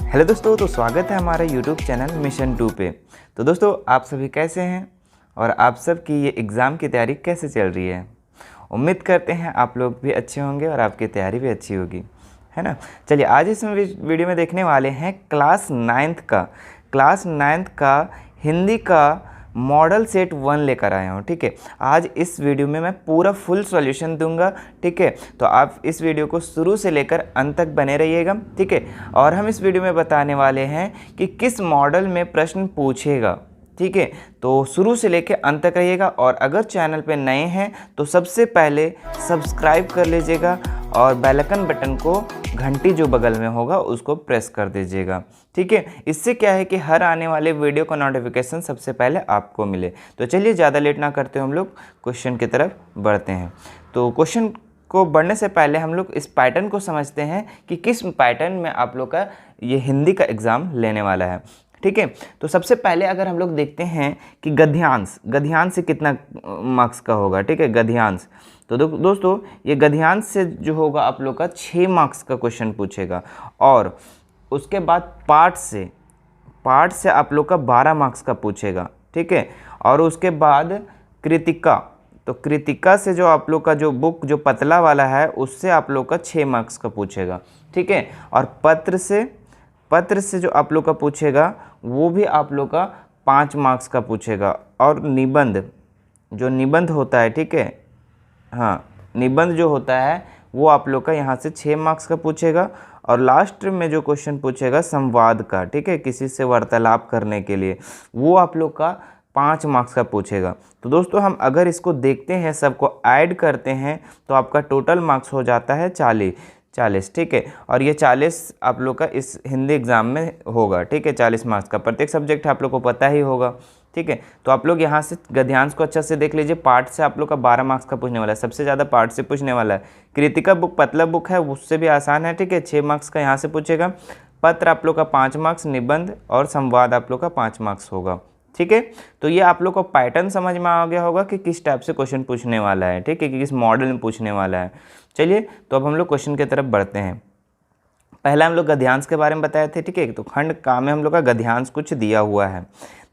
Hello दोस्तों, तो स्वागत है हमारे YouTube चैनल मिशन 2 पे। तो दोस्तों, आप सभी कैसे हैं और आप सब की ये एग्ज़ाम की तैयारी कैसे चल रही है। उम्मीद करते हैं आप लोग भी अच्छे होंगे और आपकी तैयारी भी अच्छी होगी, है ना। चलिए, आज इस वीडियो में देखने वाले हैं क्लास 9th का हिंदी का मॉडल सेट 1 लेकर आया हूँ। ठीक है, आज इस वीडियो में मैं पूरा फुल सॉल्यूशन दूंगा। ठीक है, तो आप इस वीडियो को शुरू से लेकर अंत तक बने रहिएगा। ठीक है, और हम इस वीडियो में बताने वाले हैं कि किस मॉडल में प्रश्न पूछेगा। ठीक है, तो शुरू से लेकर अंत तक रहिएगा। और अगर चैनल पे नए हैं तो सबसे पहले सब्सक्राइब कर लीजिएगा और बेल आइकन बटन को घंटी जो बगल में होगा उसको प्रेस कर दीजिएगा। ठीक है, इससे क्या है कि हर आने वाले वीडियो का नोटिफिकेशन सबसे पहले आपको मिले। तो चलिए, ज़्यादा लेट ना करते हम लोग क्वेश्चन की तरफ बढ़ते हैं। तो क्वेश्चन को बढ़ने से पहले हम लोग इस पैटर्न को समझते हैं कि किस पैटर्न में आप लोग का ये हिंदी का एग्ज़ाम लेने वाला है। ठीक है, तो सबसे पहले अगर हम लोग देखते हैं कि गद्यांश से कितना मार्क्स का होगा। ठीक है, गद्यांश तो दोस्तों ये गद्यांश से जो होगा आप लोग का 6 मार्क्स का क्वेश्चन पूछेगा। और उसके बाद पाठ से आप लोग का 12 मार्क्स का पूछेगा। ठीक है, और उसके बाद कृतिका, तो कृतिका से जो आप लोग का जो बुक जो पतला वाला है उससे आप लोग का 6 मार्क्स का पूछेगा। ठीक है, और पत्र से जो आप लोग का पूछेगा वो भी आप लोग का 5 मार्क्स का पूछेगा। और निबंध होता है, ठीक है, हाँ, निबंध जो होता है वो आप लोग का यहाँ से 6 मार्क्स का पूछेगा। और लास्ट में जो क्वेश्चन पूछेगा संवाद का, ठीक है, किसी से वार्तालाप करने के लिए, वो आप लोग का 5 मार्क्स का पूछेगा। तो दोस्तों, हम अगर इसको देखते हैं, सबको ऐड करते हैं तो आपका टोटल मार्क्स हो जाता है 40। ठीक है, और ये 40 आप लोग का इस हिंदी एग्ज़ाम में होगा। ठीक है, 40 मार्क्स का प्रत्येक सब्जेक्ट आप लोग को पता ही होगा। ठीक है, तो आप लोग यहाँ से गद्यांश को अच्छा से देख लीजिए। पाठ से आप लोग का 12 मार्क्स का पूछने वाला है, सबसे ज़्यादा पाठ से पूछने वाला है। कृतिका बुक पतला बुक है, उससे भी आसान है। ठीक है, 6 मार्क्स का यहाँ से पूछेगा। पत्र आप लोग का 5 मार्क्स, निबंध और संवाद आप लोग का 5 मार्क्स होगा। ठीक है, तो ये आप लोग को पैटर्न समझ में आ गया होगा कि किस टाइप से क्वेश्चन पूछने वाला है। ठीक है, कि किस मॉडल में पूछने वाला है। चलिए, तो अब हम लोग क्वेश्चन की तरफ बढ़ते हैं। पहला हम लोग गद्यांश के बारे में बताए थे। ठीक है, तो खंड का में हम लोग का गद्यांश कुछ दिया हुआ है।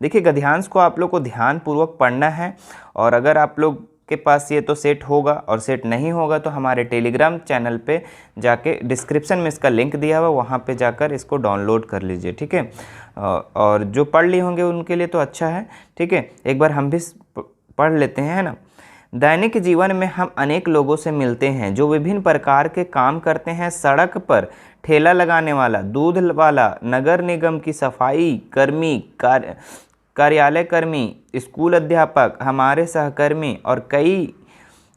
देखिए, गद्यांश को आप लोग को ध्यानपूर्वक पढ़ना है। और अगर आप लोग के पास ये तो सेट होगा और सेट नहीं होगा तो हमारे टेलीग्राम चैनल पे जाके डिस्क्रिप्शन में इसका लिंक दिया हुआ, वहाँ पे जाकर इसको डाउनलोड कर लीजिए। ठीक है, और जो पढ़ लिए होंगे उनके लिए तो अच्छा है। ठीक है, एक बार हम भी पढ़ लेते हैं, है ना। दैनिक जीवन में हम अनेक लोगों से मिलते हैं जो विभिन्न प्रकार के काम करते हैं। सड़क पर ठेला लगाने वाला, दूध वाला, नगर निगम की सफाई कर्मी, कार्यालय कर्मी, स्कूल अध्यापक, हमारे सहकर्मी और कई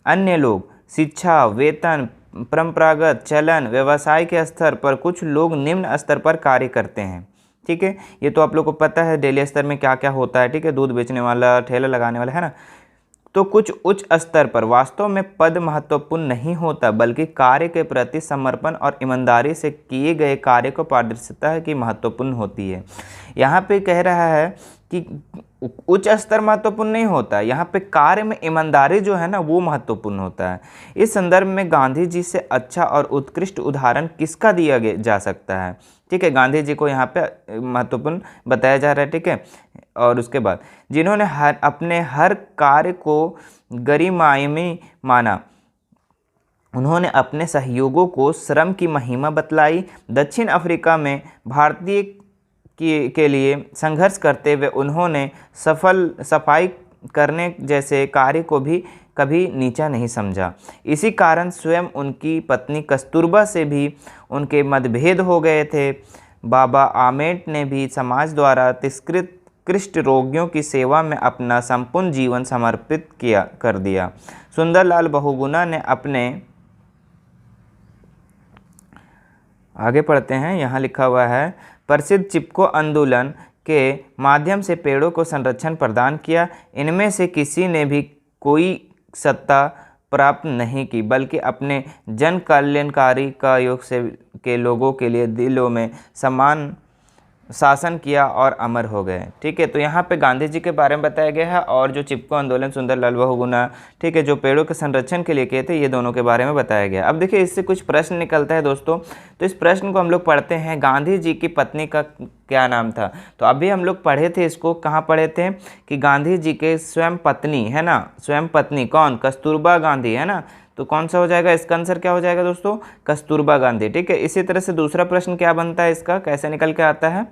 अन्य लोग, शिक्षा, वेतन, परंपरागत चलन, व्यवसाय के स्तर पर कुछ लोग निम्न स्तर पर कार्य करते हैं। ठीक है, ये तो आप लोग को पता है डेली स्तर में क्या क्या होता है। ठीक है, दूध बेचने वाला, ठेला लगाने वाला, है ना। तो कुछ उच्च स्तर पर वास्तव में पद महत्वपूर्ण नहीं होता, बल्कि कार्य के प्रति समर्पण और ईमानदारी से किए गए कार्य को पारदर्शिता की महत्वपूर्ण होती है। यहाँ पे कह रहा है कि उच्च स्तर महत्वपूर्ण नहीं होता, यहाँ पे कार्य में ईमानदारी जो है ना वो महत्वपूर्ण होता है। इस संदर्भ में गांधी जी से अच्छा और उत्कृष्ट उदाहरण किसका दिया जा सकता है। ठीक है, गांधी जी को यहाँ पे महत्वपूर्ण बताया जा रहा है। ठीक है, और उसके बाद जिन्होंने अपने हर कार्य को गरिमामय माना, उन्होंने अपने सहयोगों को श्रम की महिमा बतलाई। दक्षिण अफ्रीका में भारतीय के लिए संघर्ष करते हुए उन्होंने सफाई करने जैसे कार्य को भी कभी नीचा नहीं समझा। इसी कारण स्वयं उनकी पत्नी कस्तूरबा से भी उनके मतभेद हो गए थे। बाबा आम्बेडकर ने भी समाज द्वारा तिरस्कृत कुष्ठ रोगियों की सेवा में अपना संपूर्ण जीवन समर्पित कर दिया। सुंदरलाल बहुगुणा ने अपने, आगे पढ़ते हैं, यहाँ लिखा हुआ है, प्रसिद्ध चिपको आंदोलन के माध्यम से पेड़ों को संरक्षण प्रदान किया। इनमें से किसी ने भी कोई सत्ता प्राप्त नहीं की, बल्कि अपने जन कल्याणकारी का योग से के लोगों के लिए दिलों में सम्मान शासन किया और अमर हो गए। ठीक है, तो यहाँ पे गांधी जी के बारे में बताया गया है और जो चिपको आंदोलन सुंदरलाल बहुगुणा, ठीक है, जो पेड़ों के संरक्षण के लिए किए थे, ये दोनों के बारे में बताया गया। अब देखिए इससे कुछ प्रश्न निकलता है दोस्तों, तो इस प्रश्न को हम लोग पढ़ते हैं। गांधी जी की पत्नी का क्या नाम था? तो अभी हम लोग पढ़े थे, इसको कहाँ पढ़े थे कि गांधी जी के स्वयं पत्नी है ना, स्वयं पत्नी कौन? कस्तूरबा गांधी है ना। तो कौन सा हो जाएगा इसका आंसर? क्या हो जाएगा दोस्तों? कस्तूरबा गांधी। ठीक है, इसी तरह से दूसरा प्रश्न क्या बनता है इसका, कैसे निकल के आता है?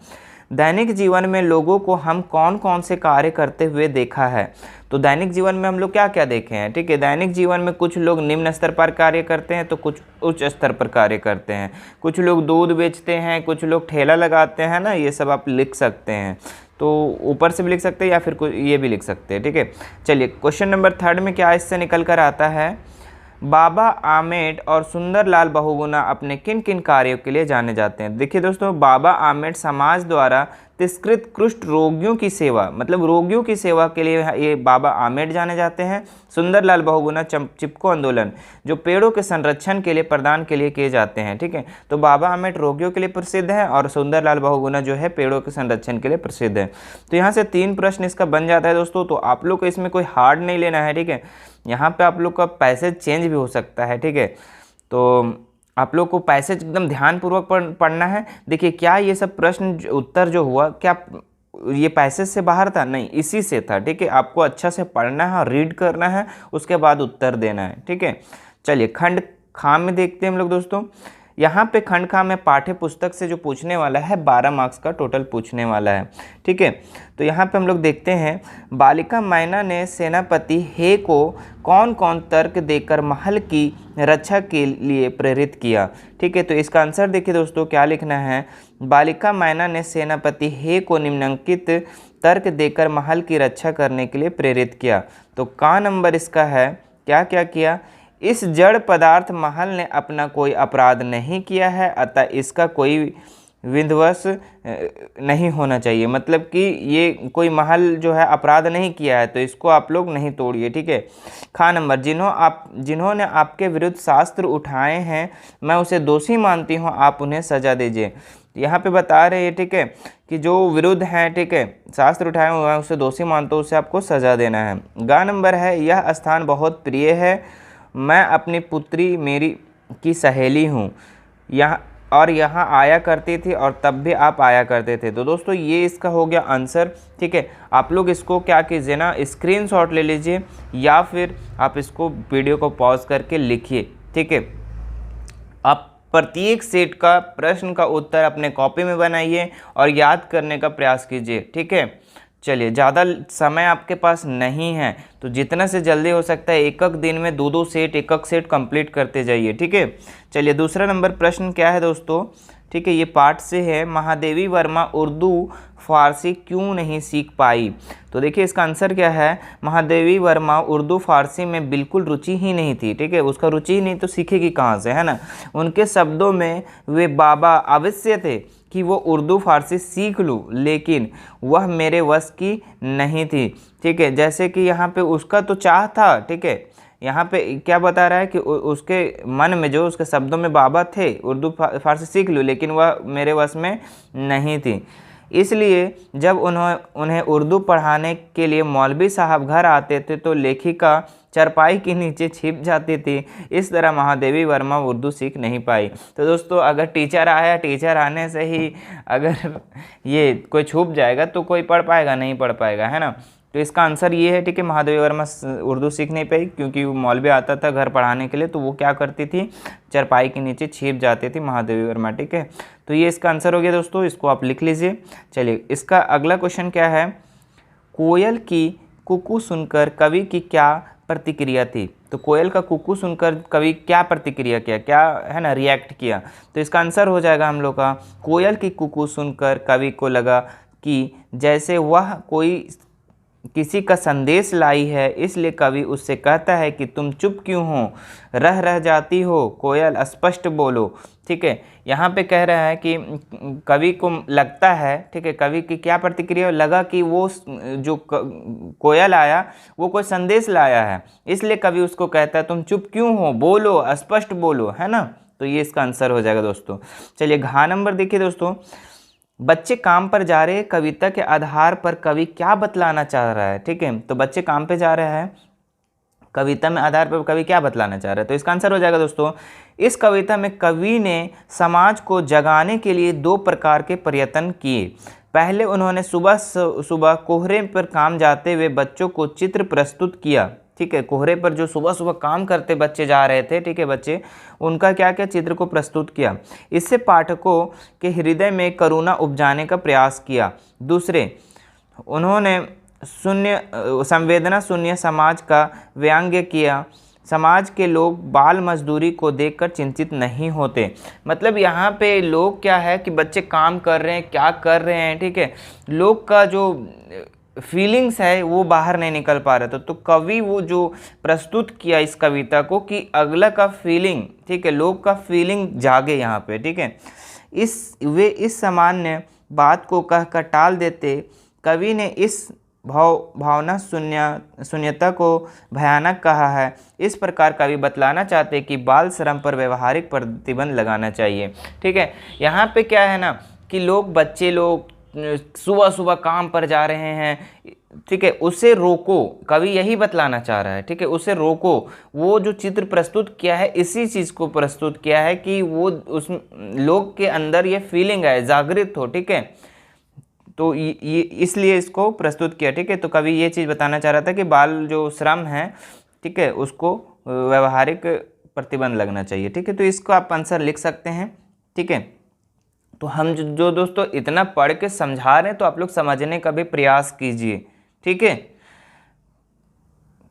दैनिक जीवन में लोगों को हम कौन कौन से कार्य करते हुए देखा है? तो दैनिक जीवन में हम लोग क्या क्या देखे हैं? ठीक है, दैनिक जीवन में कुछ लोग निम्न स्तर पर कार्य करते हैं तो कुछ उच्च स्तर पर कार्य करते हैं, कुछ लोग दूध बेचते हैं, कुछ लोग ठेला लगाते हैं ना, ये सब आप लिख सकते हैं। तो ऊपर से भी लिख सकते हैं या फिर ये भी लिख सकते हैं। ठीक है, चलिए क्वेश्चन नंबर 3 में क्या इससे निकल कर आता है? बाबा आम्बेड और सुंदरलाल बहुगुणा अपने किन किन कार्यों के लिए जाने जाते हैं? देखिए दोस्तों, बाबा आम्बेड समाज द्वारा तिरस्कृत कुष्ठ रोगियों की सेवा, मतलब रोगियों की सेवा के लिए ये बाबा आम्बेड जाने जाते हैं। सुंदरलाल बहुगुणा चिपको आंदोलन जो पेड़ों के संरक्षण के लिए प्रदान के लिए किए जाते हैं। ठीक है, तो बाबा आम्बेड रोगियों के लिए प्रसिद्ध है और सुंदरलाल बहुगुणा जो है पेड़ों के संरक्षण के लिए प्रसिद्ध है। तो यहाँ से 3 प्रश्न इसका बन जाता है दोस्तों। तो आप लोग को इसमें कोई हार्ड नहीं लेना है। ठीक है, यहाँ पे आप लोग का पैसेज चेंज भी हो सकता है। ठीक है, तो आप लोग को पैसेज एकदम ध्यानपूर्वक पढ़ना है। देखिए क्या ये सब प्रश्न उत्तर जो हुआ, क्या ये पैसेज से बाहर था? नहीं, इसी से था। ठीक है, आपको अच्छा से पढ़ना है और रीड करना है, उसके बाद उत्तर देना है। ठीक है, चलिए खंड खा में देखते हैं हम लोग दोस्तों। यहाँ पे खंड खा में पाठ्य पुस्तक से जो पूछने वाला है 12 मार्क्स का टोटल पूछने वाला है। ठीक है, तो यहाँ पे हम लोग देखते हैं, बालिका मैना ने सेनापति हे को कौन कौन तर्क देकर महल की रक्षा के लिए प्रेरित किया? ठीक है, तो इसका आंसर देखिए दोस्तों क्या लिखना है। बालिका मैना ने सेनापति हे को निम्नलिखित तर्क देकर महल की रक्षा करने के लिए प्रेरित किया। तो का नंबर इसका है, क्या क्या किया? इस जड़ पदार्थ महल ने अपना कोई अपराध नहीं किया है, अतः इसका कोई विध्वंस नहीं होना चाहिए। मतलब कि ये कोई महल जो है अपराध नहीं किया है, तो इसको आप लोग नहीं तोड़िए। ठीक है, खा नंबर, जिन्होंने आपके विरुद्ध शास्त्र उठाए हैं, मैं उसे दोषी मानती हूँ, आप उन्हें सजा दीजिए। यहाँ पे बता रहे हैं, ठीक है, कि जो विरुद्ध हैं, ठीक है, शास्त्र उठाए हुए हैं, उसे दोषी मानते हो, उसे आपको सजा देना है। गा नंबर है, यह स्थान बहुत प्रिय है, मैं अपनी पुत्री मेरी की सहेली हूँ, यहाँ आया करती थी और तब भी आप आया करते थे। तो दोस्तों ये इसका हो गया आंसर। ठीक है, आप लोग इसको क्या कीजिए ना, स्क्रीनशॉट ले लीजिए या फिर आप इसको वीडियो को पॉज करके लिखिए। ठीक है, आप प्रत्येक सेट का प्रश्न का उत्तर अपने कॉपी में बनाइए और याद करने का प्रयास कीजिए। ठीक है, चलिए ज़्यादा समय आपके पास नहीं है, तो जितना से जल्दी हो सकता है एक दिन में 2 सेट एक सेट कंप्लीट करते जाइए। ठीक है, चलिए दूसरा नंबर प्रश्न क्या है दोस्तों? ठीक है, ये पाठ से है, महादेवी वर्मा उर्दू फारसी क्यों नहीं सीख पाई? तो देखिए इसका आंसर क्या है, महादेवी वर्मा उर्दू फारसी में बिल्कुल रुचि ही नहीं थी। ठीक है, उसका रुचि ही नहीं तो सीखेगी कहाँ से, है ना। उनके शब्दों में वे बाबा अवश्य थे कि वो उर्दू फारसी सीख लूँ, लेकिन वह मेरे वश की नहीं थी। ठीक है, जैसे कि यहाँ पे उसका तो चाह था। ठीक है, यहाँ पे क्या बता रहा है कि उसके मन में जो उसके शब्दों में बाबा थे, उर्दू फारसी सीख लूँ, लेकिन वह मेरे वश में नहीं थी। इसलिए जब उन्हें उर्दू पढ़ाने के लिए मौलवी साहब घर आते थे तो लेखिका चारपाई के नीचे छिप जाती थी। इस तरह महादेवी वर्मा उर्दू सीख नहीं पाई। तो दोस्तों अगर टीचर आया, टीचर आने से ही अगर ये कोई छुप जाएगा तो कोई पढ़ पाएगा? नहीं पढ़ पाएगा, है ना। तो इसका आंसर ये है। ठीक है, महादेवी वर्मा उर्दू सीख नहीं पाई क्योंकि वो मौलवी आता था घर पढ़ाने के लिए, तो वो क्या करती थी, चारपाई के नीचे छिप जाती थी महादेवी वर्मा। ठीक है, तो ये इसका आंसर हो गया दोस्तों, इसको आप लिख लीजिए। चलिए इसका अगला क्वेश्चन क्या है, कोयल की कुकू सुनकर कवि की क्या प्रतिक्रिया थी? तो कोयल का कुकू सुनकर कवि क्या प्रतिक्रिया किया, क्या है ना, रिएक्ट किया। तो इसका आंसर हो जाएगा हम लोग का, कोयल की कुकू सुनकर कवि को लगा कि जैसे वह कोई किसी का संदेश लाई है, इसलिए कवि उससे कहता है कि तुम चुप क्यों हो, रह जाती हो कोयल, स्पष्ट बोलो। ठीक है, यहाँ पे कह रहा है कि कवि को लगता है, ठीक है, कवि की क्या प्रतिक्रिया, लगा कि वो जो कोयल आया वो कोई संदेश लाया है, इसलिए कवि उसको कहता है तुम चुप क्यों हो, बोलो, स्पष्ट बोलो, है ना। तो ये इसका आंसर हो जाएगा दोस्तों। चलिए घ नंबर देखिए दोस्तों, बच्चे काम पर जा रहे हैं, कविता के आधार पर कवि क्या बतलाना चाह रहा है। ठीक है, तो बच्चे काम पे जा रहे हैं, कविता में आधार पर कवि क्या बतलाना चाह रहा है। तो इसका आंसर हो जाएगा दोस्तों, इस कविता में कवि ने समाज को जगाने के लिए दो प्रकार के प्रयत्न किए। पहले उन्होंने सुबह सुबह कोहरे पर काम जाते हुए बच्चों को चित्र प्रस्तुत किया। ठीक है, कोहरे पर जो सुबह सुबह काम करते बच्चे जा रहे थे, ठीक है, बच्चे, उनका क्या क्या चित्र को प्रस्तुत किया। इससे पाठकों के हृदय में करुणा उपजाने का प्रयास किया। दूसरे, उन्होंने शून्य संवेदना शून्य समाज का व्यंग्य किया। समाज के लोग बाल मजदूरी को देखकर चिंतित नहीं होते। मतलब यहाँ पे लोग क्या है कि बच्चे काम कर रहे हैं, क्या कर रहे हैं, ठीक है, लोग का जो फीलिंग्स है वो बाहर नहीं निकल पा रहा था। तो कवि वो जो प्रस्तुत किया इस कविता को कि अगला का फीलिंग, ठीक है, लोग का फीलिंग जागे यहाँ पे। ठीक है, इस सामान्य बात को कहकर टाल देते कवि ने इस भावना शून्यता को भयानक कहा है। इस प्रकार कवि बतलाना चाहते कि बाल श्रम पर व्यवहारिक प्रतिबंध लगाना चाहिए। ठीक है, यहाँ पे क्या है ना कि बच्चे लोग सुबह सुबह काम पर जा रहे हैं, ठीक है, उसे रोको, कवि यही बतलाना चाह रहा है। ठीक है, उसे रोको। वो जो चित्र प्रस्तुत किया है इसी चीज़ को प्रस्तुत किया है कि वो उस लोग के अंदर ये फीलिंग है, जागृत हो। ठीक है, तो ये इसलिए इसको प्रस्तुत किया। ठीक है, तो कवि ये चीज़ बताना चाह रहा था कि बाल जो श्रम है, ठीक है, उसको व्यवहारिक प्रतिबंध लगना चाहिए। ठीक है, तो इसको आप आंसर लिख सकते हैं। ठीक है, तो हम जो दोस्तों इतना पढ़ के समझा रहे हैं तो आप लोग समझने का भी प्रयास कीजिए। ठीक है,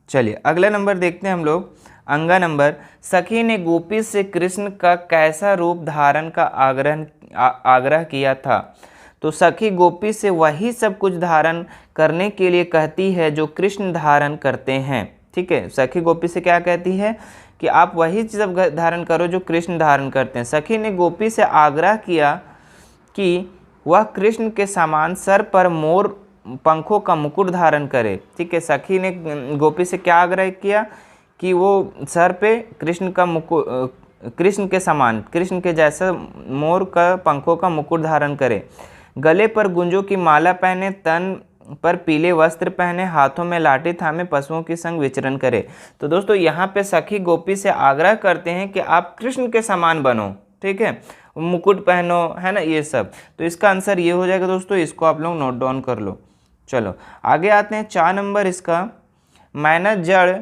चलिए अगला नंबर देखते हैं हम लोग। अंगा नंबर, सखी ने गोपी से कृष्ण का कैसा रूप धारण का आग्रह किया था। तो सखी गोपी से वही सब कुछ धारण करने के लिए कहती है जो कृष्ण धारण करते हैं। ठीक है, सखी गोपी से क्या कहती है कि आप वही सब धारण करो जो कृष्ण धारण करते हैं। सखी ने गोपी से आग्रह किया कि वह कृष्ण के समान सर पर मोर पंखों का मुकुट धारण करे। ठीक है, सखी ने गोपी से क्या आग्रह किया कि वो सर पे कृष्ण का मुकुट, कृष्ण के समान, कृष्ण के जैसा मोर का पंखों का मुकुट धारण करे, गले पर गुंजों की माला पहने, तन पर पीले वस्त्र पहने, हाथों में लाठी थामे पशुओं के संग विचरण करे। तो दोस्तों यहाँ पे सखी गोपी से आग्रह करते हैं कि आप कृष्ण के समान बनो। ठीक है, मुकुट पहनो, है ना, ये सब। तो इसका आंसर ये हो जाएगा दोस्तों, इसको आप लोग नोट डाउन कर लो। चलो आगे आते हैं। 4 नंबर इसका, मैना जड़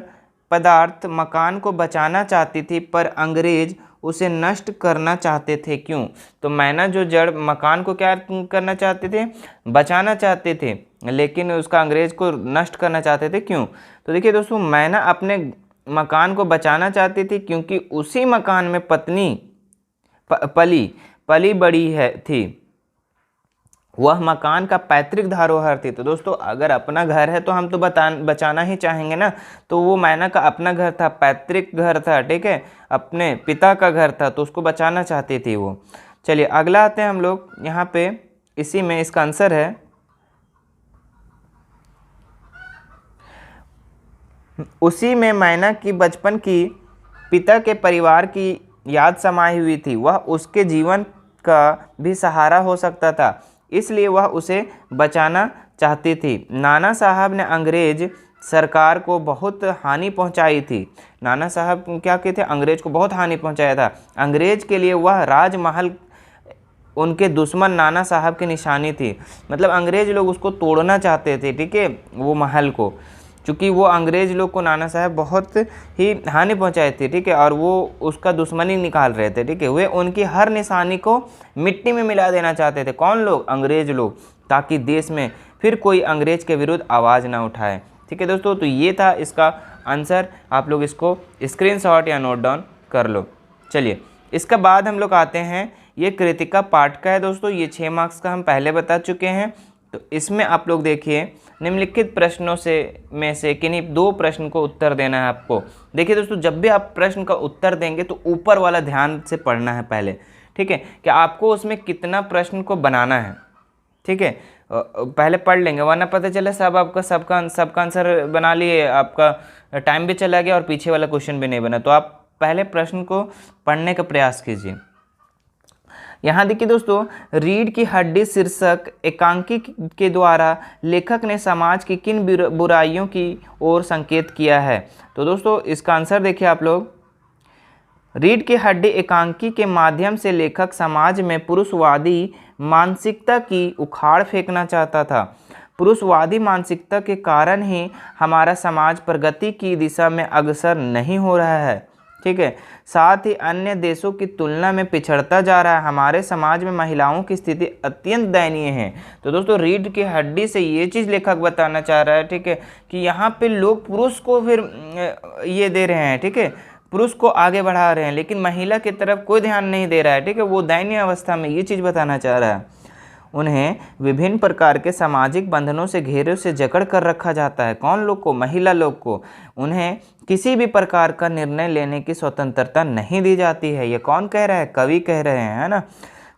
पदार्थ मकान को बचाना चाहती थी पर अंग्रेज उसे नष्ट करना चाहते थे, क्यों। तो मैना जो जड़ मकान को क्या करना चाहते थे, बचाना चाहते थे, लेकिन उसका अंग्रेज को नष्ट करना चाहते थे, क्यों। तो देखिए दोस्तों, मैना अपने मकान को बचाना चाहती थी क्योंकि उसी मकान में पत्नी पली बड़ी थी, वह मकान का पैतृक धरोहर थी। तो दोस्तों अगर अपना घर है तो हम तो बचाना ही चाहेंगे ना। तो वो मैना का अपना घर था, पैतृक घर था, ठीक है, अपने पिता का घर था, तो उसको बचाना चाहती थी वो। चलिए अगला आते हैं हम लोग यहाँ पे, इसी में इसका आंसर है, उसी में मैना की बचपन की पिता के परिवार की याद समाई हुई थी। वह उसके जीवन का भी सहारा हो सकता था, इसलिए वह उसे बचाना चाहती थी। नाना साहब ने अंग्रेज सरकार को बहुत हानि पहुंचाई थी। नाना साहब क्या कहते थे, अंग्रेज को बहुत हानि पहुंचाया था। अंग्रेज के लिए वह राजमहल उनके दुश्मन नाना साहब की निशानी थी। मतलब अंग्रेज लोग उसको तोड़ना चाहते थे, ठीक है, वो महल को, क्योंकि वो अंग्रेज लोग को नाना साहब बहुत ही हानि पहुंचाए थे, ठीक है, और वो उसका दुश्मनी निकाल रहे थे, ठीक है। वे उनकी हर निशानी को मिट्टी में मिला देना चाहते थे। कौन लोग, अंग्रेज लोग, ताकि देश में फिर कोई अंग्रेज के विरुद्ध आवाज़ ना उठाए। ठीक है दोस्तों, तो ये था इसका आंसर। आप लोग इसको स्क्रीनशॉट या नोट डाउन कर लो। चलिए इसका बाद हम लोग आते हैं, ये कृतिका पाठ का है दोस्तों, ये 6 मार्क्स का हम पहले बता चुके हैं। तो इसमें आप लोग देखिए, निम्नलिखित प्रश्नों में से किन्हीं 2 प्रश्न को उत्तर देना है आपको। देखिए दोस्तों, जब भी आप प्रश्न का उत्तर देंगे तो ऊपर वाला ध्यान से पढ़ना है पहले, ठीक है, कि आपको उसमें कितना प्रश्न को बनाना है, ठीक है, पहले पढ़ लेंगे, वरना पता चले सबका आंसर बना लिए, आपका टाइम भी चला गया और पीछे वाला क्वेश्चन भी नहीं बना। तो आप पहले प्रश्न को पढ़ने का प्रयास कीजिए। यहाँ देखिए दोस्तों, रीढ़ की हड्डी शीर्षक एकांकी के द्वारा लेखक ने समाज की किन बुराइयों की ओर संकेत किया है। तो दोस्तों इसका आंसर देखिए आप लोग, रीढ़ की हड्डी एकांकी के माध्यम से लेखक समाज में पुरुषवादी मानसिकता की उखाड़ फेंकना चाहता था। पुरुषवादी मानसिकता के कारण ही हमारा समाज प्रगति की दिशा में अग्रसर नहीं हो रहा है, ठीक है, साथ ही अन्य देशों की तुलना में पिछड़ता जा रहा है। हमारे समाज में महिलाओं की स्थिति अत्यंत दयनीय है। तो दोस्तों रीढ़ की हड्डी से ये चीज़ लेखक बताना चाह रहा है, ठीक है, कि यहाँ पे लोग पुरुष को फिर ये दे रहे हैं, ठीक है, पुरुष को आगे बढ़ा रहे हैं, लेकिन महिला की तरफ कोई ध्यान नहीं दे रहा है, ठीक है, वो दयनीय अवस्था में, ये चीज़ बताना चाह रहा है। उन्हें विभिन्न प्रकार के सामाजिक बंधनों से घेरे से जकड़ कर रखा जाता है। कौन लोग को? महिला लोग को। उन्हें किसी भी प्रकार का निर्णय लेने की स्वतंत्रता नहीं दी जाती है। ये कौन कह रहा है? कवि कह रहे हैं, है ना।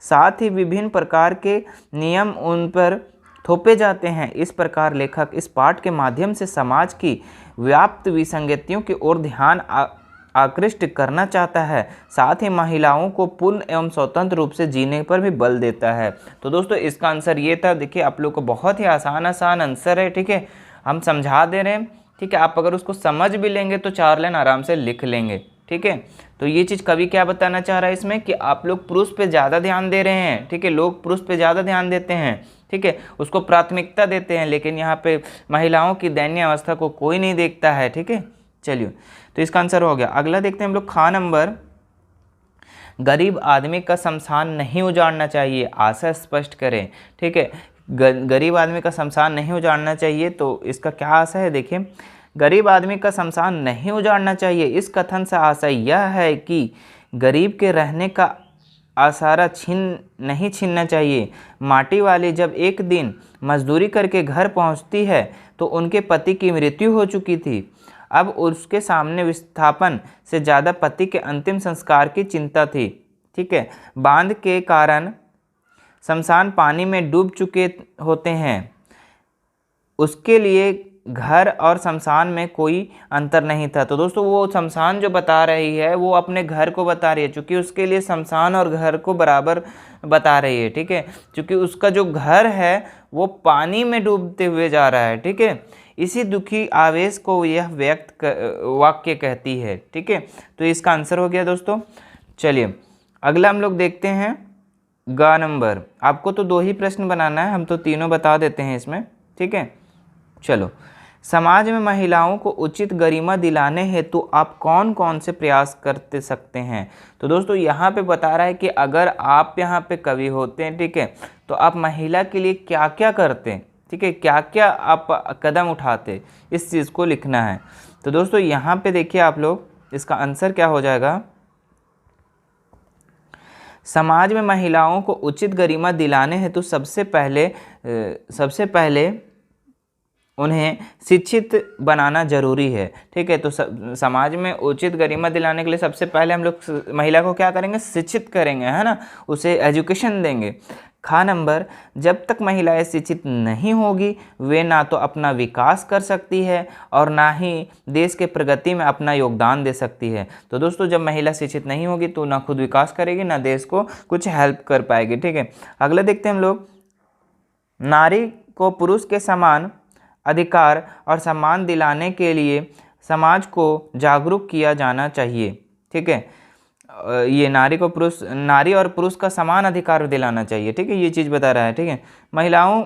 साथ ही विभिन्न प्रकार के नियम उन पर थोपे जाते हैं। इस प्रकार लेखक इस पाठ के माध्यम से समाज की व्याप्त विसंगतियों की ओर ध्यान आकृष्ट करना चाहता है, साथ ही महिलाओं को पूर्ण एवं स्वतंत्र रूप से जीने पर भी बल देता है। तो दोस्तों इसका आंसर ये था। देखिए आप लोग को बहुत ही आसान आंसर है, ठीक है, हम समझा दे रहे हैं, ठीक है, आप अगर उसको समझ भी लेंगे तो 4 लाइन आराम से लिख लेंगे, ठीक है। तो ये चीज़ कवि क्या बताना चाह रहा है इसमें, कि आप लोग पुरुष पे ज़्यादा ध्यान दे रहे हैं, ठीक है, लोग पुरुष पे ज़्यादा ध्यान देते हैं, ठीक है, उसको प्राथमिकता देते हैं, लेकिन यहाँ पे महिलाओं की दयनीय अवस्था को कोई नहीं देखता है, ठीक है। चलिए तो इसका आंसर हो गया। अगला देखते हैं हम लोग, खा नंबर, गरीब आदमी का शमशान नहीं उजाड़ना चाहिए, आशय स्पष्ट करें, ठीक है। गरीब आदमी का शमशान नहीं उजाड़ना चाहिए, तो इसका क्या आशय है? देखिए, गरीब आदमी का शमशान नहीं उजाड़ना चाहिए, इस कथन से आशय यह है कि गरीब के रहने का आसारा नहीं छीनना चाहिए। माटी वाली जब एक दिन मजदूरी करके घर पहुंचती है तो उनके पति की मृत्यु हो चुकी थी। अब उसके सामने विस्थापन से ज़्यादा पति के अंतिम संस्कार की चिंता थी, ठीक है। बांध के कारण शमशान पानी में डूब चुके होते हैं, उसके लिए घर और शमशान में कोई अंतर नहीं था। तो दोस्तों वो शमशान जो बता रही है वो अपने घर को बता रही है, क्योंकि उसके लिए शमशान और घर को बराबर बता रही है, ठीक है, क्योंकि उसका जो घर है वो पानी में डूबते हुए जा रहा है, ठीक है। इसी दुखी आवेश को यह वाक्य कहती है, ठीक है। तो इसका आंसर हो गया दोस्तों। चलिए अगला हम लोग देखते हैं, ग नंबर। आपको तो 2 ही प्रश्न बनाना है, हम तो तीनों बता देते हैं इसमें, ठीक है। चलो, समाज में महिलाओं को उचित गरिमा दिलाने हेतु आप कौन कौन से प्रयास करते सकते हैं। तो दोस्तों यहाँ पे बता रहा है कि अगर आप यहाँ पे कवि होते हैं, ठीक है, तो आप महिला के लिए क्या क्या करते हैं, ठीक है, क्या क्या आप कदम उठाते, इस चीज़ को लिखना है। तो दोस्तों यहाँ पे देखिए आप लोग, इसका आंसर क्या हो जाएगा, समाज में महिलाओं को उचित गरिमा दिलाने हेतु सबसे पहले उन्हें शिक्षित बनाना जरूरी है, ठीक है। तो समाज में उचित गरिमा दिलाने के लिए सबसे पहले हम लोग महिला को क्या करेंगे, शिक्षित करेंगे, है ना, उसे एजुकेशन देंगे। खा नंबर, जब तक महिलाएं शिक्षित नहीं होगी वे ना तो अपना विकास कर सकती है और ना ही देश के प्रगति में अपना योगदान दे सकती है। तो दोस्तों जब महिला शिक्षित नहीं होगी तो ना खुद विकास करेगी ना देश को कुछ हेल्प कर पाएगी, ठीक है। अगला देखते हैं हम लोग, नारी को पुरुष के समान अधिकार और सम्मान दिलाने के लिए समाज को जागरूक किया जाना चाहिए, ठीक है। ये नारी और पुरुष का समान अधिकार दिलाना चाहिए, ठीक है, ये चीज़ बता रहा है, ठीक है। महिलाओं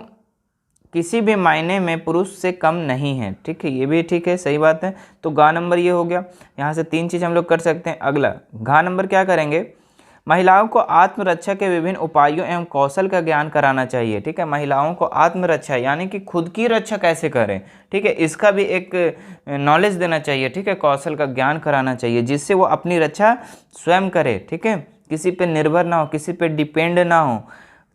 किसी भी मायने में पुरुष से कम नहीं है, ठीक है, ये भी ठीक है, सही बात है। तो गा नंबर ये हो गया, यहाँ से 3 चीज़ हम लोग कर सकते हैं। अगला घा नंबर क्या करेंगे, महिलाओं को आत्मरक्षा के विभिन्न उपायों एवं कौशल का ज्ञान कराना चाहिए, ठीक है। महिलाओं को आत्मरक्षा यानी कि खुद की रक्षा कैसे करें, ठीक है, इसका भी एक नॉलेज देना चाहिए, ठीक है, कौशल का ज्ञान कराना चाहिए जिससे वो अपनी रक्षा स्वयं करे, ठीक है, किसी पे निर्भर ना हो, किसी पे डिपेंड ना हो।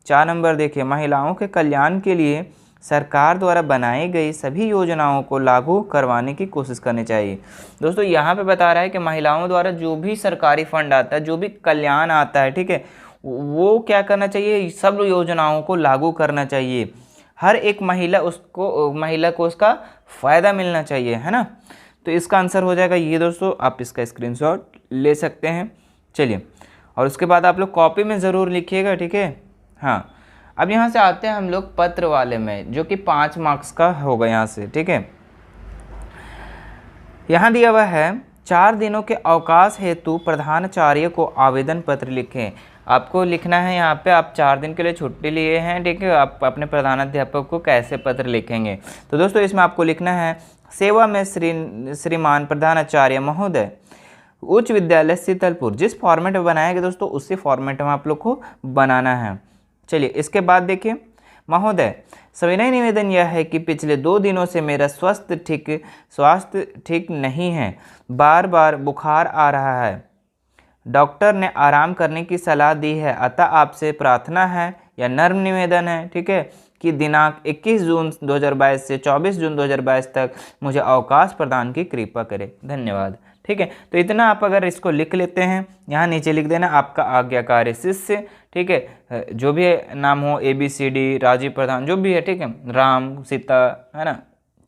4 नंबर देखिए, महिलाओं के कल्याण के लिए सरकार द्वारा बनाई गई सभी योजनाओं को लागू करवाने की कोशिश करनी चाहिए। दोस्तों यहाँ पे बता रहा है कि महिलाओं द्वारा जो भी सरकारी फंड आता है, जो भी कल्याण आता है, ठीक है, वो क्या करना चाहिए, सब योजनाओं को लागू करना चाहिए। हर एक महिला को उसका फ़ायदा मिलना चाहिए, है ना। तो इसका आंसर हो जाएगा ये दोस्तों, आप इसका स्क्रीनशॉट ले सकते हैं। चलिए और उसके बाद आप लोग कॉपी में ज़रूर लिखिएगा, ठीक है। हाँ, अब यहाँ से आते हैं हम लोग पत्र वाले में, जो कि 5 मार्क्स का होगा यहाँ से, ठीक है। यहाँ दिया हुआ है 4 दिनों के अवकाश हेतु प्रधानाचार्य को आवेदन पत्र लिखें। आपको लिखना है यहाँ पे, आप 4 दिन के लिए छुट्टी लिए हैं, ठीक है, आप अपने प्रधानाध्यापक को कैसे पत्र लिखेंगे। तो दोस्तों इसमें आपको लिखना है, सेवा में श्रीमान प्रधानाचार्य महोदय, उच्च विद्यालय शीतलपुर। जिस फॉर्मेट में बनाएंगे दोस्तों, उसी फॉर्मेट में आप लोग को बनाना है। चलिए इसके बाद देखिए, महोदय सविनय निवेदन यह है कि पिछले 2 दिनों से मेरा स्वास्थ्य ठीक नहीं है, बार बार बुखार आ रहा है, डॉक्टर ने आराम करने की सलाह दी है, अतः आपसे प्रार्थना है या नर्म निवेदन है, ठीक है, कि दिनांक 21 जून 2022 से 24 जून 2022 तक मुझे अवकाश प्रदान की कृपा करें, धन्यवाद, ठीक है। तो इतना आप अगर इसको लिख लेते हैं, यहाँ नीचे लिख देना आपका आज्ञाकारी शिष्य, ठीक है, जो भी नाम हो, ABCD, राजीव प्रधान, जो भी है, ठीक है, राम, सीता, है ना।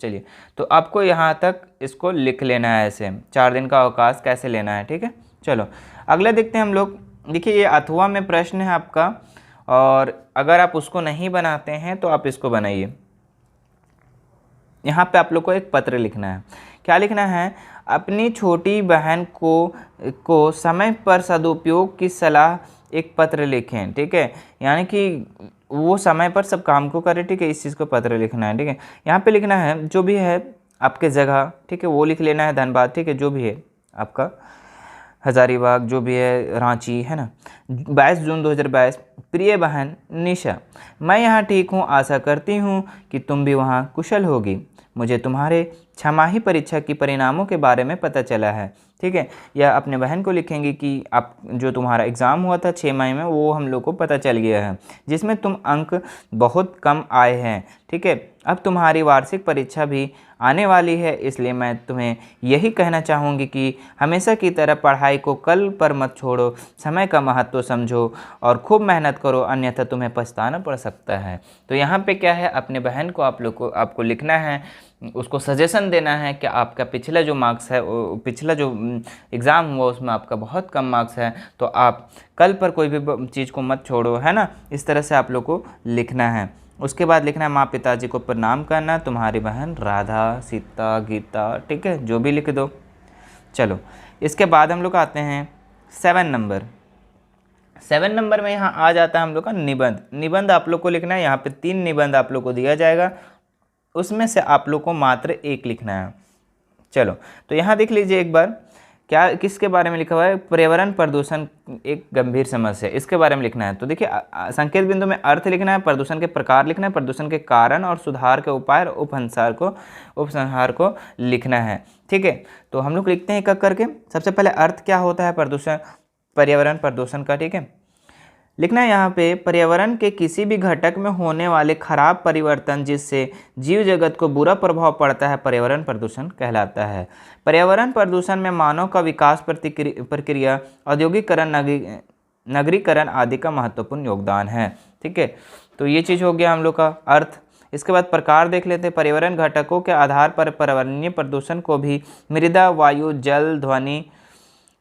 चलिए, तो आपको यहाँ तक इसको लिख लेना है ऐसे, 4 दिन का अवकाश कैसे लेना है, ठीक है। चलो अगले देखते हैं हम लोग। देखिए ये अथवा में प्रश्न है आपका, और अगर आप उसको नहीं बनाते हैं तो आप इसको बनाइए। यहाँ पे आप लोग को एक पत्र लिखना है। क्या लिखना है? अपनी छोटी बहन को समय पर सदुपयोग की सलाह एक पत्र लिखें, ठीक है, यानी कि वो समय पर सब काम को करे, ठीक है, इस चीज़ को पत्र लिखना है, ठीक है। यहाँ पे लिखना है जो भी है आपके जगह, ठीक है, वो लिख लेना है, धनबाद, ठीक है, जो भी है आपका, हजारीबाग, जो भी है, रांची, है ना। 22 जून 2022, प्रिय बहन निशा, मैं यहाँ ठीक हूँ, आशा करती हूँ कि तुम भी वहाँ कुशल होगी। मुझे तुम्हारे छमाही परीक्षा की परिणामों के बारे में पता चला है, ठीक है। या अपने बहन को लिखेंगे कि आप जो तुम्हारा एग्ज़ाम हुआ था 6 मई में, वो हम लोग को पता चल गया है, जिसमें तुम अंक बहुत कम आए हैं, ठीक है। अब तुम्हारी वार्षिक परीक्षा भी आने वाली है, इसलिए मैं तुम्हें यही कहना चाहूँगी कि हमेशा की तरह पढ़ाई को कल पर मत छोड़ो, समय का महत्व समझो और खूब मेहनत करो, अन्यथा तुम्हें पछताना पड़ सकता है। तो यहाँ पे क्या है, अपने बहन को आपको लिखना है, उसको सजेशन देना है कि आपका पिछला जो मार्क्स है, पिछला जो एग्ज़ाम हुआ उसमें आपका बहुत कम मार्क्स है, तो आप कल पर कोई भी चीज़ को मत छोड़ो, है ना। इस तरह से आप लोग को लिखना है। उसके बाद लिखना है, माँ पिताजी को प्रणाम करना, तुम्हारी बहन राधा, सीता, गीता, ठीक है, जो भी लिख दो। चलो इसके बाद हम लोग आते हैं 7 नंबर। 7 नंबर में यहाँ आ जाता है हम लोग का निबंध। निबंध आप लोग को लिखना है, यहाँ पे 3 निबंध आप लोग को दिया जाएगा, उसमें से आप लोग को मात्र 1 लिखना है। चलो तो यहाँ देख लीजिए एक बार, क्या किसके बारे में लिखा हुआ है, पर्यावरण प्रदूषण एक गंभीर समस्या, इसके बारे में लिखना है। तो देखिए संकेत बिंदु में अर्थ लिखना है, प्रदूषण के प्रकार लिखना है, प्रदूषण के कारण और सुधार के उपाय और उपसंहार को लिखना है, ठीक है। तो हम लोग लिखते हैं एक एक करके। सबसे पहले अर्थ क्या होता है पर्यावरण प्रदूषण का, ठीक है, लिखना है यहाँ पे, पर्यावरण के किसी भी घटक में होने वाले खराब परिवर्तन जिससे जीव जगत को बुरा प्रभाव पड़ता है, पर्यावरण प्रदूषण कहलाता है। पर्यावरण प्रदूषण में मानव का विकास प्रक्रिया, औद्योगिकरण, नगरीकरण आदि का महत्वपूर्ण योगदान है, ठीक है। तो ये चीज़ हो गया हम लोग का अर्थ। इसके बाद प्रकार देख लेते हैं। पर्यावरण घटकों के आधार पर पर्यावरणीय प्रदूषण को भी मृदा, वायु, जल, ध्वनि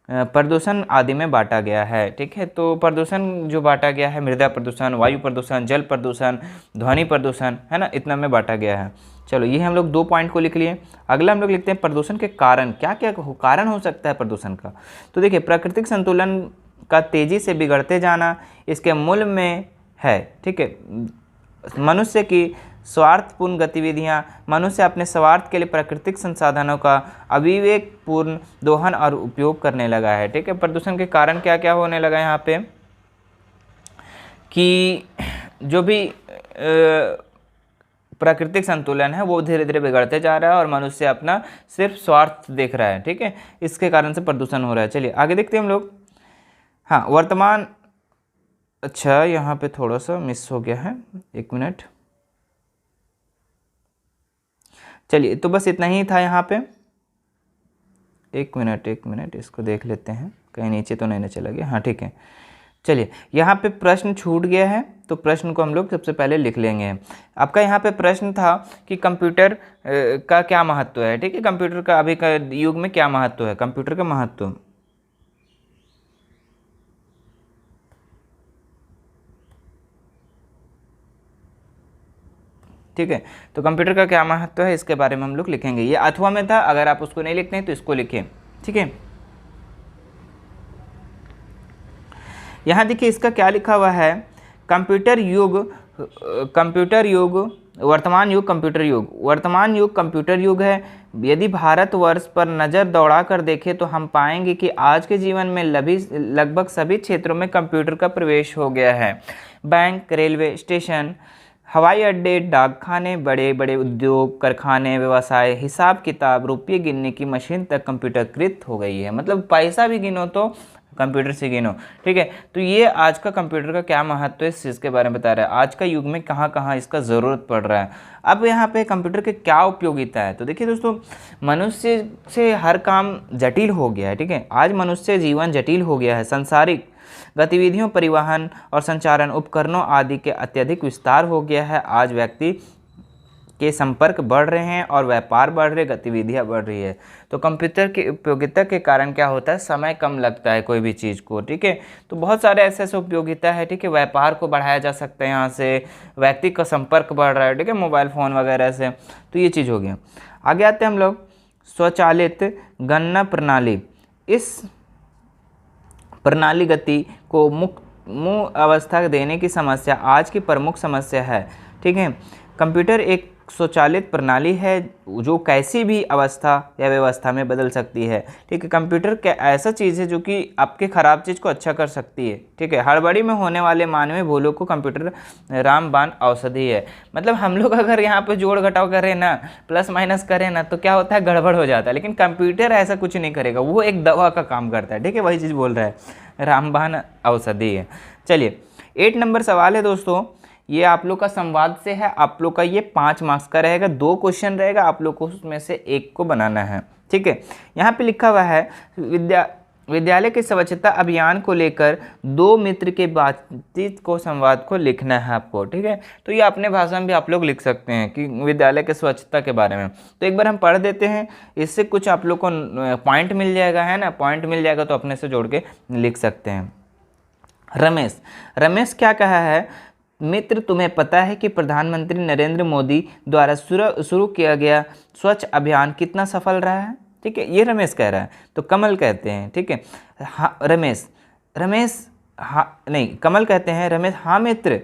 प्रदूषण आदि में बांटा गया है, ठीक है। तो प्रदूषण जो बांटा गया है, मृदा प्रदूषण, वायु प्रदूषण, जल प्रदूषण, ध्वनि प्रदूषण, है ना, इतना में बांटा गया है। चलो ये हम लोग 2 पॉइंट को लिख लिए। अगला हम लोग लिखते हैं प्रदूषण के कारण, क्या क्या कारण हो सकता है प्रदूषण का। तो देखिए प्राकृतिक संतुलन का तेजी से बिगड़ते जाना इसके मूल में है, ठीक है। मनुष्य की स्वार्थपूर्ण गतिविधियां, मनुष्य अपने स्वार्थ के लिए प्राकृतिक संसाधनों का अविवेकपूर्ण दोहन और उपयोग करने लगा है, ठीक है। प्रदूषण के कारण क्या क्या होने लगा यहाँ पे, कि जो भी प्राकृतिक संतुलन है वो धीरे धीरे बिगड़ते जा रहा है और मनुष्य अपना सिर्फ स्वार्थ देख रहा है, ठीक है। इसके कारण से प्रदूषण हो रहा है। चलिए आगे देखते हैं हम लोग। हाँ वर्तमान, अच्छा यहाँ पे थोड़ा सा मिस हो गया है, 1 मिनट। चलिए तो बस इतना ही था यहाँ पे। 1 मिनट इसको देख लेते हैं, कहीं नीचे तो नहीं ना चला गया। हाँ ठीक है। चलिए यहाँ पे प्रश्न छूट गया है, तो प्रश्न को हम लोग सबसे पहले लिख लेंगे। आपका यहाँ पे प्रश्न था कि कंप्यूटर का क्या महत्व है, ठीक है। कंप्यूटर का अभी का युग में क्या महत्व है, कंप्यूटर का महत्व। ठीक है। तो कंप्यूटर का क्या महत्व है इसके बारे में हम लोग लिखेंगे। ये अथवा में था, अगर आप उसको नहीं लिखते हैं तो इसको लिखिए, ठीक है। यहाँ देखिए इसका क्या लिखा हुआ है, कंप्यूटर युग वर्तमान युग कंप्यूटर युग है। यदि भारतवर्ष पर नज़र दौड़ा कर देखें तो हम पाएंगे कि आज के जीवन में लगभग सभी क्षेत्रों में कंप्यूटर का प्रवेश हो गया है। बैंक, रेलवे स्टेशन, हवाई अड्डे, डाकखाने, बड़े बड़े उद्योग, कारखाने, व्यवसाय, हिसाब किताब, रुपये गिनने की मशीन तक कंप्यूटरकृत हो गई है। मतलब पैसा भी गिनो तो कंप्यूटर से गिनो, ठीक है। तो ये आज का कंप्यूटर का क्या महत्व है इस चीज़ के बारे में बता रहा है, आज का युग में कहाँ कहाँ इसका ज़रूरत पड़ रहा है। अब यहाँ पे कंप्यूटर के क्या उपयोगिता है, तो देखिए दोस्तों, मनुष्य से हर काम जटिल हो गया है, ठीक है। आज मनुष्य जीवन जटिल हो गया है। सांसारिक गतिविधियों, परिवहन और संचारण उपकरणों आदि के अत्यधिक विस्तार हो गया है। आज व्यक्ति के संपर्क बढ़ रहे हैं और व्यापार बढ़ रहे, गतिविधियां बढ़ रही है। तो कंप्यूटर की उपयोगिता के कारण क्या होता है, समय कम लगता है कोई भी चीज़ को, ठीक है। तो बहुत सारे ऐसे उपयोगिता है, ठीक है। व्यापार को बढ़ाया जा सकता है यहाँ से, व्यक्ति का संपर्क बढ़ रहा है, ठीक है, मोबाइल फ़ोन वगैरह से। तो ये चीज़ हो गया। आगे आते हैं हम लोग, स्वचालित गणना प्रणाली। इस प्रणाली गति को मूल अवस्था देने की समस्या आज की प्रमुख समस्या है, ठीक है। कंप्यूटर एक स्वचालित प्रणाली है जो कैसी भी अवस्था या व्यवस्था में बदल सकती है, ठीक है। कंप्यूटर क्या ऐसा चीज़ है जो कि आपके ख़राब चीज़ को अच्छा कर सकती है, ठीक है। हड़बड़ी में होने वाले मानवीय भूलों को कंप्यूटर रामबाण औषधि है। मतलब हम लोग अगर यहाँ पे जोड़ घटाव करें ना, प्लस माइनस करें ना, तो क्या होता है, गड़बड़ हो जाता है। लेकिन कंप्यूटर ऐसा कुछ नहीं करेगा, वो एक दवा का काम करता है, ठीक है। वही चीज़ बोल रहा है, रामबाण औषधि है। चलिए 8 नंबर सवाल है दोस्तों, ये आप लोग का संवाद से है। आप लोग का ये 5 मार्क्स का रहेगा, 2 क्वेश्चन रहेगा, आप लोग को उसमें से एक को बनाना है, ठीक है। यहाँ पे लिखा हुआ है, विद्यालय के स्वच्छता अभियान को लेकर 2 मित्र के बातचीत को संवाद को लिखना है आपको, ठीक है। तो ये अपने भाषा में भी आप लोग लिख सकते हैं कि विद्यालय के स्वच्छता के बारे में। तो एक बार हम पढ़ देते हैं, इससे कुछ आप लोग को पॉइंट मिल जाएगा, है ना। पॉइंट मिल जाएगा तो अपने से जोड़ के लिख सकते हैं। रमेश क्या कहा है, मित्र तुम्हें पता है कि प्रधानमंत्री नरेंद्र मोदी द्वारा शुरू किया गया स्वच्छ अभियान कितना सफल रहा है, ठीक है। ये रमेश कह रहा है, तो कमल कहते हैं, ठीक है। हाँ रमेश हाँ नहीं, कमल कहते हैं, रमेश हाँ मित्र,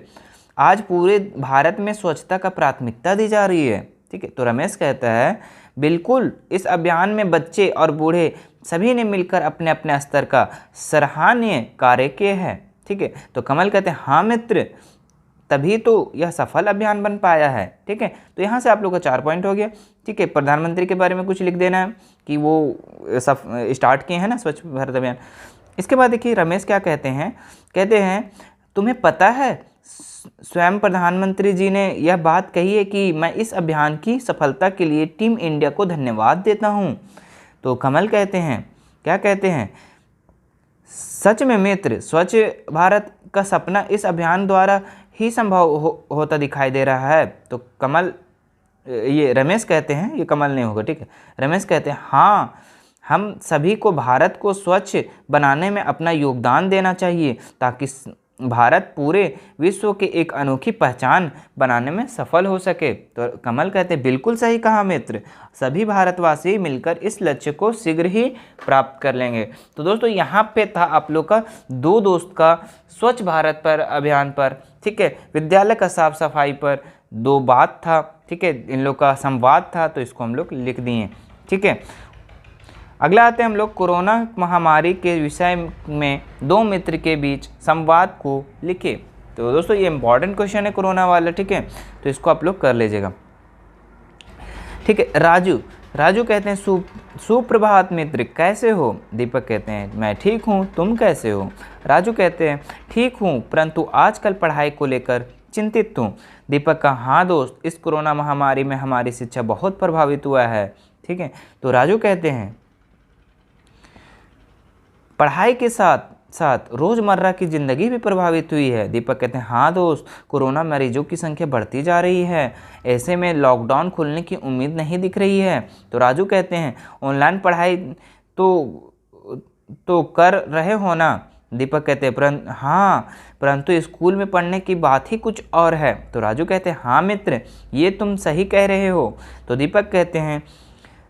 आज पूरे भारत में स्वच्छता का प्राथमिकता दी जा रही है, ठीक है। तो रमेश कहता है बिल्कुल, इस अभियान में बच्चे और बूढ़े सभी ने मिलकर अपने अपने स्तर का सराहनीय कार्य किए हैं, ठीक है। तो कमल कहते हैं हाँ मित्र, तभी तो यह सफल अभियान बन पाया है, ठीक है। तो यहाँ से आप लोग का 4 पॉइंट हो गया, ठीक है। प्रधानमंत्री के बारे में कुछ लिख देना है कि वो स्टार्ट किए हैं ना स्वच्छ भारत अभियान। इसके बाद देखिए रमेश क्या कहते हैं तुम्हें पता है स्वयं प्रधानमंत्री जी ने यह बात कही है कि मैं इस अभियान की सफलता के लिए टीम इंडिया को धन्यवाद देता हूँ। तो कमल कहते हैं, क्या कहते हैं, सच में मित्र, स्वच्छ भारत का सपना इस अभियान द्वारा ही संभव होता दिखाई दे रहा है। तो कमल, ये रमेश कहते हैं, ये कमल नहीं होगा, ठीक है। रमेश कहते हैं हाँ, हम सभी को भारत को स्वच्छ बनाने में अपना योगदान देना चाहिए ताकि भारत पूरे विश्व के एक अनोखी पहचान बनाने में सफल हो सके। तो कमल कहते हैं बिल्कुल सही कहा मित्र, सभी भारतवासी मिलकर इस लक्ष्य को शीघ्र ही प्राप्त कर लेंगे। तो दोस्तों यहाँ पे था आप लोग का 2 दोस्त का स्वच्छ भारत पर अभियान पर, ठीक है। विद्यालय का साफ सफाई पर 2 बात था, ठीक है। इन लोग का संवाद था, तो इसको हम लोग लिख दिए, ठीक है। अगला आते हैं हम लोग, कोरोना महामारी के विषय में 2 मित्र के बीच संवाद को लिखे। तो दोस्तों ये इंपॉर्टेंट क्वेश्चन है कोरोना वाला, ठीक है। तो इसको आप लोग कर लीजिएगा, ठीक है। राजू कहते हैं सुप्रभात मित्र, कैसे हो। दीपक कहते हैं मैं ठीक हूँ, तुम कैसे हो। राजू कहते हैं ठीक हूँ, परंतु आजकल पढ़ाई को लेकर चिंतित हूँ। दीपक का हाँ दोस्त, इस कोरोना महामारी में हमारी शिक्षा बहुत प्रभावित हुआ है, ठीक है। तो राजू कहते हैं पढ़ाई के साथ साथ रोज़मर्रा की ज़िंदगी भी प्रभावित हुई है। दीपक कहते हैं हाँ दोस्त, कोरोना मरीजों की संख्या बढ़ती जा रही है, ऐसे में लॉकडाउन खुलने की उम्मीद नहीं दिख रही है। तो राजू कहते हैं ऑनलाइन पढ़ाई तो कर रहे हो ना। दीपक कहते हैं परंतु स्कूल में पढ़ने की बात ही कुछ और है। तो राजू कहते हैं हाँ मित्र, ये तुम सही कह रहे हो। तो दीपक कहते हैं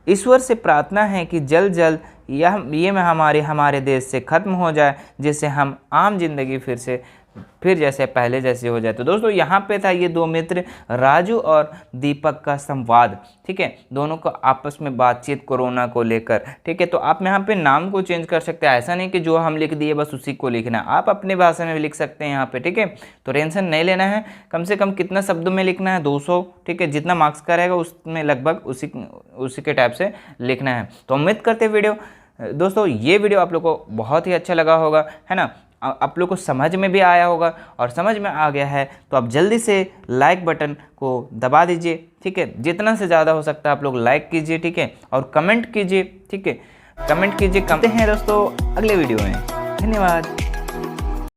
ईश्वर से प्रार्थना है कि जल्द जल्द ये में हमारे देश से ख़त्म हो जाए, जिससे हम आम जिंदगी फिर जैसे पहले जैसे हो जाए। तो दोस्तों यहाँ पे था ये दो मित्र राजू और दीपक का संवाद, ठीक है, दोनों को आपस में बातचीत कोरोना को लेकर, ठीक है। तो आप यहाँ पे नाम को चेंज कर सकते हैं, ऐसा नहीं कि जो हम लिख दिए बस उसी को लिखना है, आप अपनी भाषा में भी लिख सकते हैं यहाँ पे, ठीक है। तो टेंशन नहीं लेना है, कम से कम कितना शब्दों में लिखना है 200, ठीक है, जितना मार्क्स का रहेगा उसमें लगभग उसी के टाइप से लिखना है। तो उम्मीद करते वीडियो दोस्तों ये वीडियो आप लोग को बहुत ही अच्छा लगा होगा, है ना, आप लोग को समझ में भी आया होगा, और समझ में आ गया है तो आप जल्दी से लाइक बटन को दबा दीजिए, ठीक है, जितना से ज़्यादा हो सकता है आप लोग लाइक कीजिए, ठीक है, और कमेंट कीजिए, ठीक है, कमेंट कीजिए। करते हैं दोस्तों अगले वीडियो में, धन्यवाद।